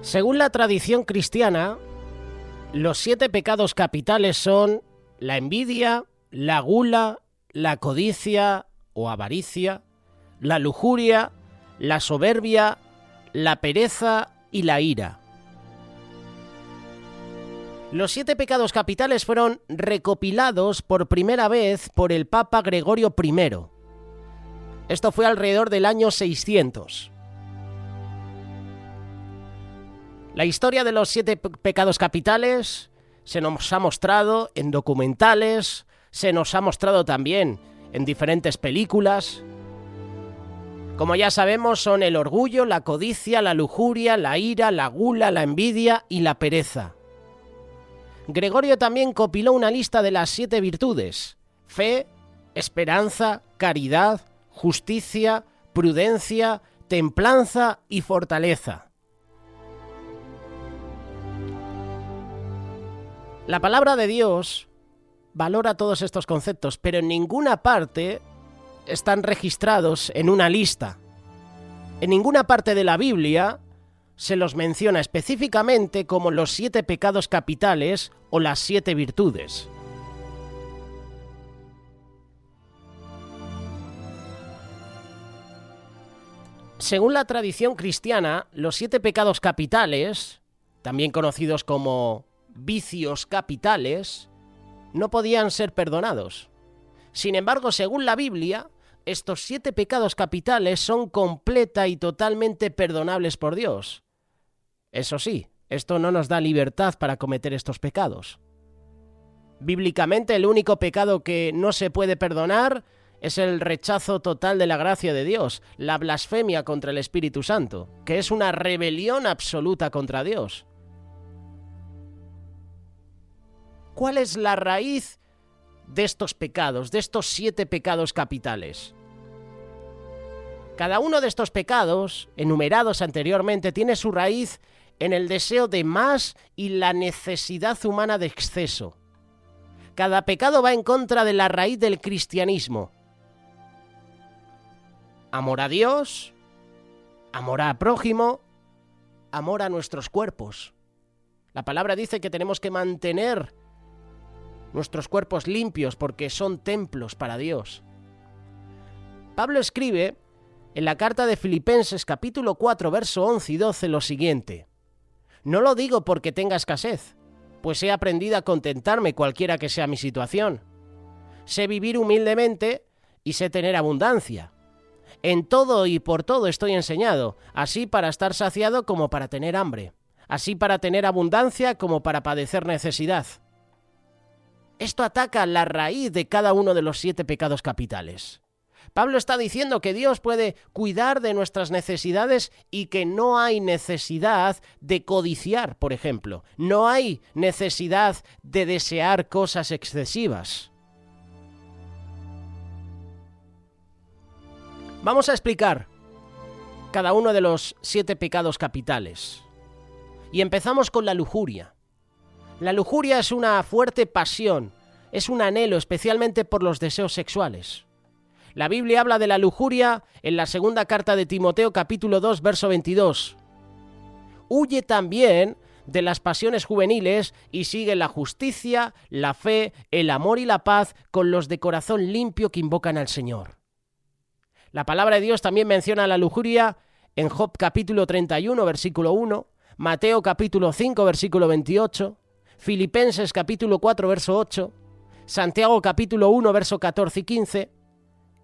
Según la tradición cristiana, los 7 pecados capitales son la envidia, la gula, la codicia o avaricia, la lujuria, la soberbia, la pereza y la ira. Los 7 pecados capitales fueron recopilados por primera vez por el Papa Gregorio I. Esto fue alrededor del año 600. La historia de los 7 pecados capitales se nos ha mostrado en documentales, se nos ha mostrado también en diferentes películas. Como ya sabemos, son el orgullo, la codicia, la lujuria, la ira, la gula, la envidia y la pereza. Gregorio también compiló una lista de las 7 virtudes: fe, esperanza, caridad, justicia, prudencia, templanza y fortaleza. La palabra de Dios valora todos estos conceptos, pero en ninguna parte están registrados en una lista. En ninguna parte de la Biblia se los menciona específicamente como los 7 pecados capitales o las 7 virtudes. Según la tradición cristiana, los 7 pecados capitales, también conocidos como vicios capitales, no podían ser perdonados. Sin embargo, según la Biblia, estos 7 pecados capitales son completa y totalmente perdonables por Dios. Eso sí, esto no nos da libertad para cometer estos pecados. Bíblicamente, el único pecado que no se puede perdonar es el rechazo total de la gracia de Dios, la blasfemia contra el Espíritu Santo, que es una rebelión absoluta contra Dios. ¿Cuál es la raíz de estos pecados, de estos 7 pecados capitales? Cada uno de estos pecados, enumerados anteriormente, tiene su raíz en el deseo de más y la necesidad humana de exceso. Cada pecado va en contra de la raíz del cristianismo. Amor a Dios, amor al prójimo, amor a nuestros cuerpos. La palabra dice que tenemos que mantener nuestros cuerpos limpios porque son templos para Dios. Pablo escribe en la carta de Filipenses capítulo 4, verso 11 y 12 lo siguiente: no lo digo porque tenga escasez, pues he aprendido a contentarme cualquiera que sea mi situación. Sé vivir humildemente y sé tener abundancia. En todo y por todo estoy enseñado, así para estar saciado como para tener hambre, así para tener abundancia como para padecer necesidad. Esto ataca la raíz de cada uno de los 7 pecados capitales. Pablo está diciendo que Dios puede cuidar de nuestras necesidades y que no hay necesidad de codiciar, por ejemplo. No hay necesidad de desear cosas excesivas. Vamos a explicar cada uno de los 7 pecados capitales. Y empezamos con la lujuria. La lujuria es una fuerte pasión, es un anhelo especialmente por los deseos sexuales. La Biblia habla de la lujuria en la segunda carta de Timoteo capítulo 2 verso 22. Huye también de las pasiones juveniles y sigue la justicia, la fe, el amor y la paz con los de corazón limpio que invocan al Señor. La palabra de Dios también menciona la lujuria en Job capítulo 31 versículo 1, Mateo capítulo 5 versículo 28, Filipenses capítulo 4 verso 8, Santiago capítulo 1 verso 14 y 15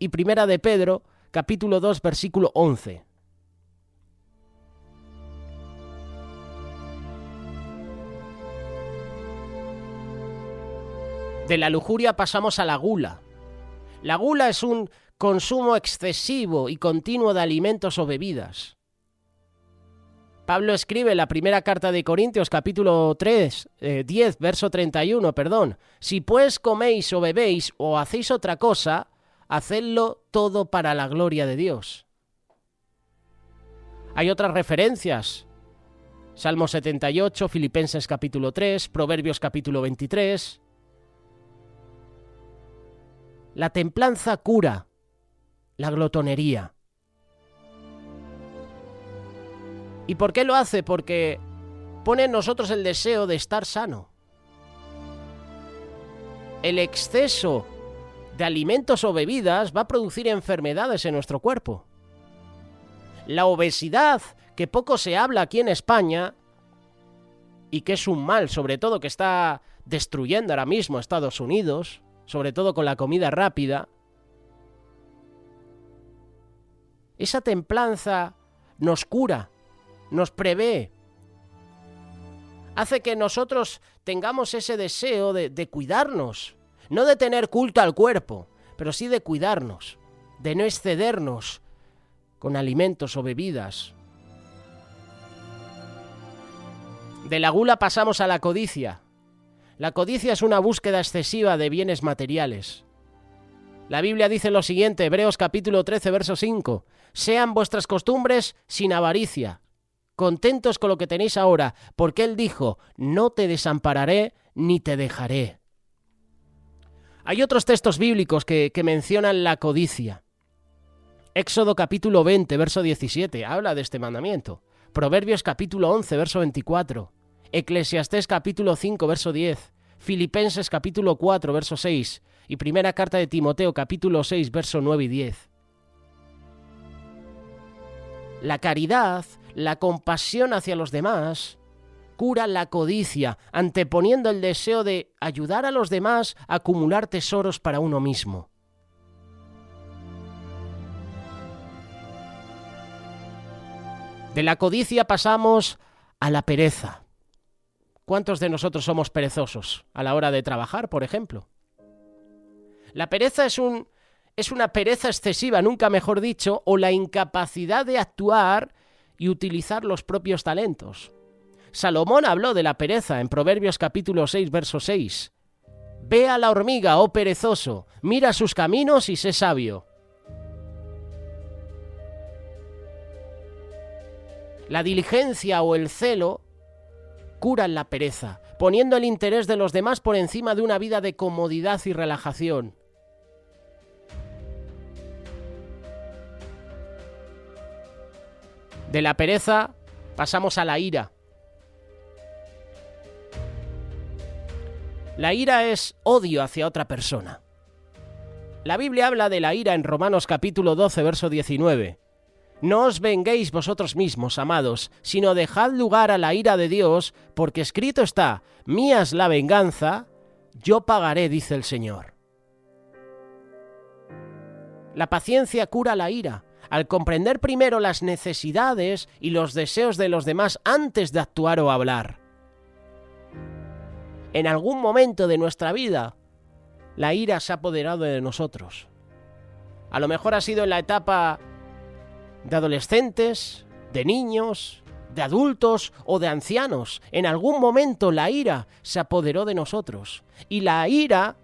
y Primera de Pedro capítulo 2 versículo 11. De la lujuria pasamos a la gula. La gula es un consumo excesivo y continuo de alimentos o bebidas. Pablo escribe en la primera carta de Corintios, capítulo 10, verso 31, si pues coméis o bebéis o hacéis otra cosa, hacedlo todo para la gloria de Dios. Hay otras referencias: Salmo 78, Filipenses capítulo 3, Proverbios capítulo 23. La templanza cura la glotonería. ¿Y por qué lo hace? Porque pone en nosotros el deseo de estar sano. El exceso de alimentos o bebidas va a producir enfermedades en nuestro cuerpo. La obesidad, que poco se habla aquí en España, y que es un mal, sobre todo, que está destruyendo ahora mismo a Estados Unidos, sobre todo con la comida rápida. Esa templanza nos cura, nos prevé, hace que nosotros tengamos ese deseo de cuidarnos, no de tener culto al cuerpo, pero sí de cuidarnos, de no excedernos con alimentos o bebidas. De la gula pasamos a la codicia. La codicia es una búsqueda excesiva de bienes materiales. La Biblia dice lo siguiente, Hebreos capítulo 13, verso 5. Sean vuestras costumbres sin avaricia, contentos con lo que tenéis ahora, porque Él dijo, no te desampararé ni te dejaré. Hay otros textos bíblicos que mencionan la codicia. Éxodo capítulo 20, verso 17, habla de este mandamiento. Proverbios capítulo 11, verso 24. Eclesiastés capítulo 5, verso 10. Filipenses capítulo 4, verso 6. Y primera carta de Timoteo capítulo 6, verso 9 y 10. La caridad, la compasión hacia los demás, cura la codicia, anteponiendo el deseo de ayudar a los demás a acumular tesoros para uno mismo. De la codicia pasamos a la pereza. ¿Cuántos de nosotros somos perezosos a la hora de trabajar, por ejemplo? La pereza es una pereza excesiva, nunca mejor dicho, o la incapacidad de actuar y utilizar los propios talentos. Salomón habló de la pereza en Proverbios capítulo 6, verso 6. Ve a la hormiga, oh perezoso, mira sus caminos y sé sabio. La diligencia o el celo curan la pereza, poniendo el interés de los demás por encima de una vida de comodidad y relajación. De la pereza pasamos a la ira. La ira es odio hacia otra persona. La Biblia habla de la ira en Romanos capítulo 12, verso 19. No os venguéis vosotros mismos, amados, sino dejad lugar a la ira de Dios, porque escrito está, mía es la venganza, yo pagaré, dice el Señor. La paciencia cura la ira, al comprender primero las necesidades y los deseos de los demás antes de actuar o hablar. En algún momento de nuestra vida, la ira se ha apoderado de nosotros. A lo mejor ha sido en la etapa de adolescentes, de niños, de adultos o de ancianos. En algún momento la ira se apoderó de nosotros. Y la ira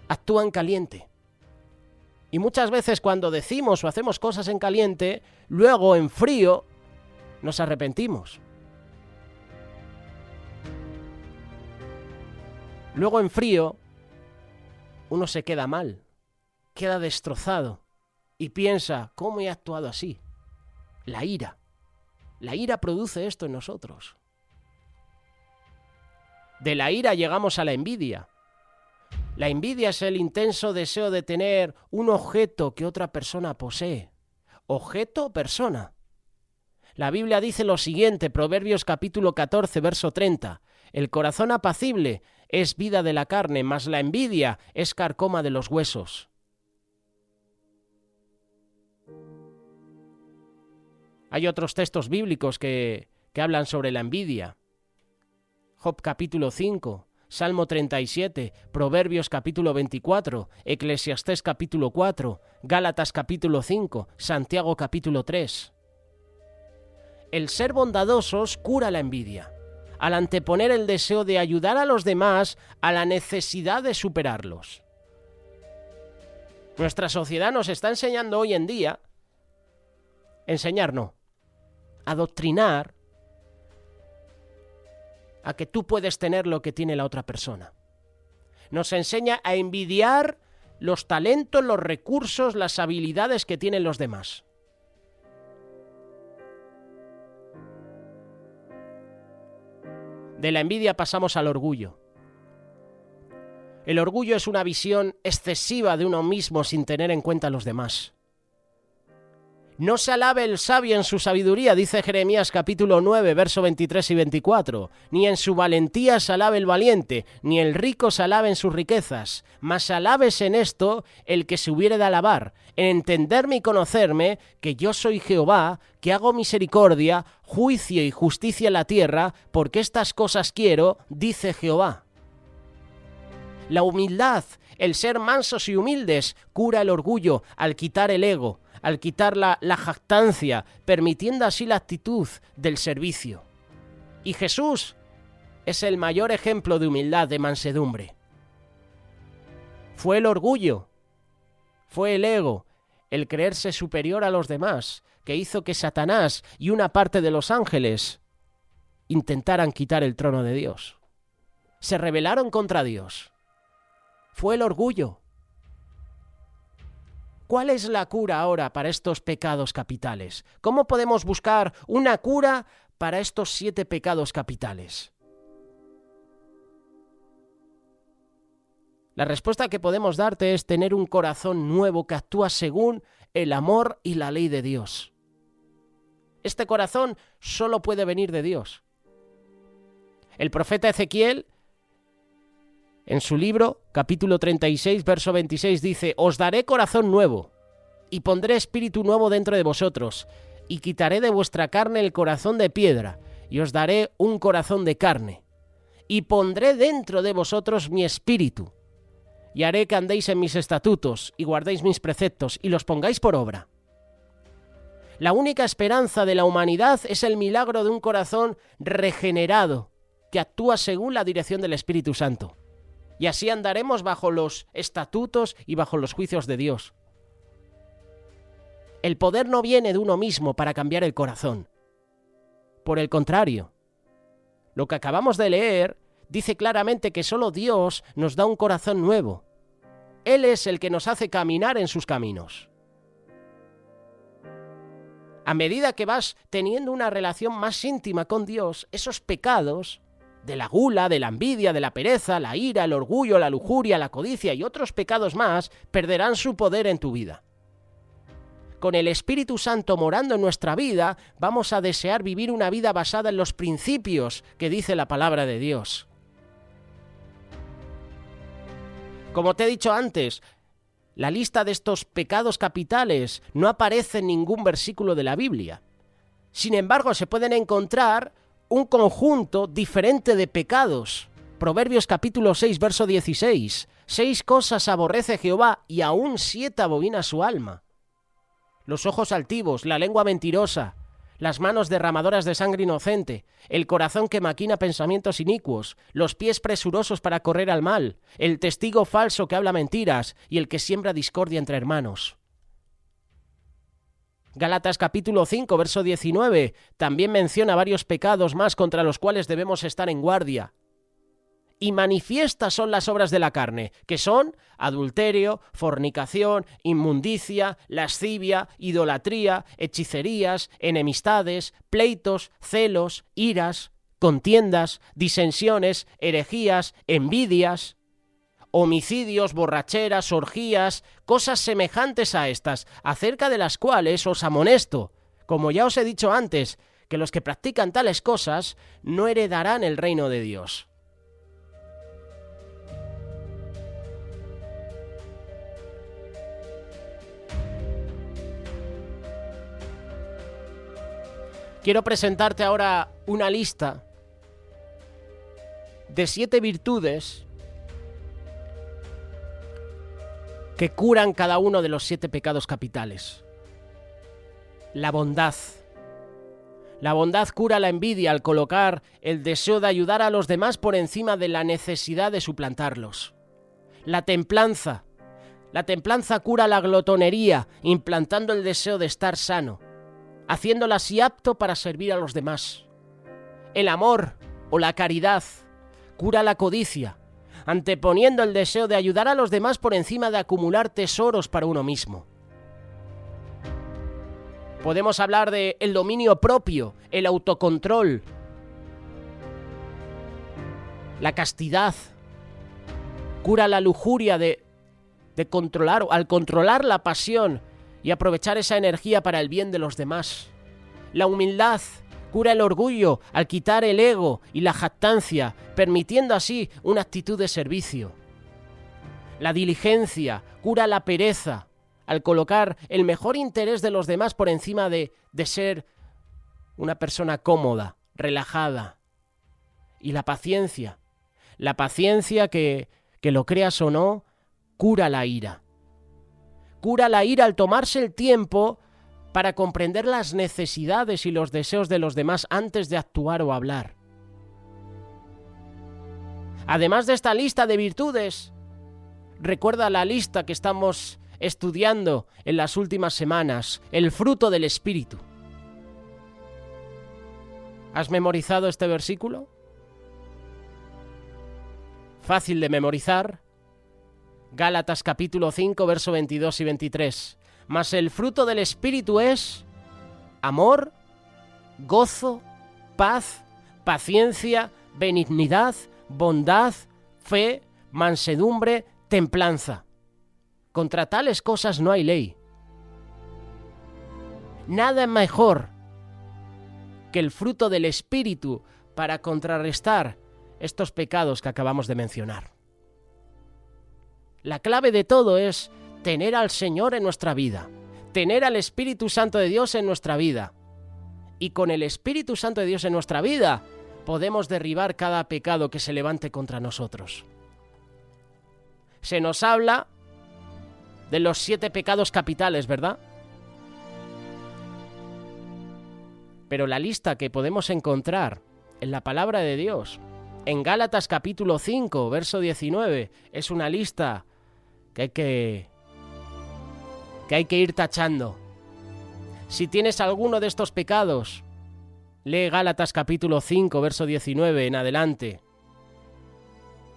actúa en caliente. Y muchas veces cuando decimos o hacemos cosas en caliente, luego en frío nos arrepentimos. Luego en frío uno se queda mal, queda destrozado. Y piensa, ¿cómo he actuado así? La ira produce esto en nosotros. De la ira llegamos a la envidia. La envidia es el intenso deseo de tener un objeto que otra persona posee. Objeto o persona. La Biblia dice lo siguiente, Proverbios capítulo 14, verso 30. El corazón apacible es vida de la carne, mas la envidia es carcoma de los huesos. Hay otros textos bíblicos que hablan sobre la envidia. Job capítulo 5, Salmo 37, Proverbios capítulo 24, Eclesiastés capítulo 4, Gálatas capítulo 5, Santiago capítulo 3. El ser bondadosos cura la envidia, al anteponer el deseo de ayudar a los demás a la necesidad de superarlos. Nuestra sociedad nos está enseñando hoy en día, adoctrinar a que tú puedes tener lo que tiene la otra persona. Nos enseña a envidiar los talentos, los recursos, las habilidades que tienen los demás. De la envidia pasamos al orgullo. El orgullo es una visión excesiva de uno mismo sin tener en cuenta a los demás. No se alabe el sabio en su sabiduría, dice Jeremías capítulo 9, verso 23 y 24. Ni en su valentía se alabe el valiente, ni el rico se alabe en sus riquezas. Mas alabes en esto el que se hubiere de alabar, en entenderme y conocerme, que yo soy Jehová, que hago misericordia, juicio y justicia en la tierra, porque estas cosas quiero, dice Jehová. La humildad, el ser mansos y humildes, cura el orgullo al quitar el ego, al quitar la jactancia, permitiendo así la actitud del servicio. Y Jesús es el mayor ejemplo de humildad, de mansedumbre. Fue el orgullo, fue el ego, el creerse superior a los demás, que hizo que Satanás y una parte de los ángeles intentaran quitar el trono de Dios. Se rebelaron contra Dios. Fue el orgullo. ¿Cuál es la cura ahora para estos pecados capitales? ¿Cómo podemos buscar una cura para estos 7 pecados capitales? La respuesta que podemos darte es tener un corazón nuevo que actúa según el amor y la ley de Dios. Este corazón solo puede venir de Dios. El profeta Ezequiel, en su libro, capítulo 36, verso 26, dice: «Os daré corazón nuevo, y pondré espíritu nuevo dentro de vosotros, y quitaré de vuestra carne el corazón de piedra, y os daré un corazón de carne, y pondré dentro de vosotros mi espíritu, y haré que andéis en mis estatutos, y guardéis mis preceptos, y los pongáis por obra». La única esperanza de la humanidad es el milagro de un corazón regenerado, que actúa según la dirección del Espíritu Santo. Y así andaremos bajo los estatutos y bajo los juicios de Dios. El poder no viene de uno mismo para cambiar el corazón. Por el contrario, lo que acabamos de leer dice claramente que solo Dios nos da un corazón nuevo. Él es el que nos hace caminar en sus caminos. A medida que vas teniendo una relación más íntima con Dios, esos pecados de la gula, de la envidia, de la pereza, la ira, el orgullo, la lujuria, la codicia y otros pecados más perderán su poder en tu vida. Con el Espíritu Santo morando en nuestra vida, vamos a desear vivir una vida basada en los principios que dice la palabra de Dios. Como te he dicho antes, la lista de estos pecados capitales no aparece en ningún versículo de la Biblia. Sin embargo, se pueden encontrar un conjunto diferente de pecados. Proverbios capítulo 6, verso 16. 6 cosas aborrece Jehová y aún 7 abomina su alma: los ojos altivos, la lengua mentirosa, las manos derramadoras de sangre inocente, el corazón que maquina pensamientos inicuos, los pies presurosos para correr al mal, el testigo falso que habla mentiras y el que siembra discordia entre hermanos. Gálatas capítulo 5, verso 19, también menciona varios pecados más contra los cuales debemos estar en guardia. Y manifiestas son las obras de la carne, que son adulterio, fornicación, inmundicia, lascivia, idolatría, hechicerías, enemistades, pleitos, celos, iras, contiendas, disensiones, herejías, envidias, homicidios, borracheras, orgías, cosas semejantes a estas, acerca de las cuales os amonesto, como ya os he dicho antes, que los que practican tales cosas no heredarán el reino de Dios. Quiero presentarte ahora una lista de 7 virtudes que curan cada uno de los 7 pecados capitales. La bondad. La bondad cura la envidia al colocar el deseo de ayudar a los demás por encima de la necesidad de suplantarlos. La templanza. La templanza cura la glotonería, implantando el deseo de estar sano, haciéndola así apto para servir a los demás. El amor o la caridad cura la codicia, anteponiendo el deseo de ayudar a los demás por encima de acumular tesoros para uno mismo. Podemos hablar de el dominio propio, el autocontrol. la castidad, cura la lujuria de controlar, al controlar la pasión y aprovechar esa energía para el bien de los demás. La humildad cura el orgullo al quitar el ego y la jactancia, permitiendo así una actitud de servicio. La diligencia cura la pereza al colocar el mejor interés de los demás por encima de ser una persona cómoda, relajada. Y la paciencia que lo creas o no, cura la ira. Cura la ira al tomarse el tiempo para comprender las necesidades y los deseos de los demás antes de actuar o hablar. Además de esta lista de virtudes, recuerda la lista que estamos estudiando en las últimas semanas, el fruto del Espíritu. ¿Has memorizado este versículo? Fácil de memorizar. Gálatas capítulo 5, verso 22 y 23. Mas el fruto del Espíritu es amor, gozo, paz, paciencia, benignidad, bondad, fe, mansedumbre, templanza. Contra tales cosas no hay ley. Nada mejor que el fruto del Espíritu para contrarrestar estos pecados que acabamos de mencionar. La clave de todo es tener al Señor en nuestra vida, tener al Espíritu Santo de Dios en nuestra vida. Y con el Espíritu Santo de Dios en nuestra vida podemos derribar cada pecado que se levante contra nosotros. Se nos habla de los 7 pecados capitales, ¿verdad? Pero la lista que podemos encontrar en la palabra de Dios, en Gálatas capítulo 5, verso 19, es una lista que hay que ir tachando. Si tienes alguno de estos pecados, lee Gálatas capítulo 5, verso 19 en adelante.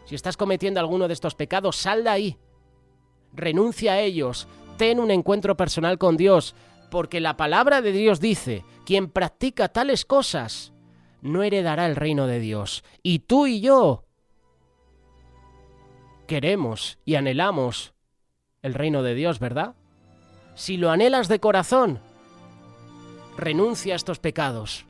Si estás cometiendo alguno de estos pecados, sal de ahí. Renuncia a ellos. Ten un encuentro personal con Dios, porque la palabra de Dios dice: quien practica tales cosas no heredará el reino de Dios. Y tú y yo queremos y anhelamos el reino de Dios, ¿verdad? Si lo anhelas de corazón, renuncia a estos pecados.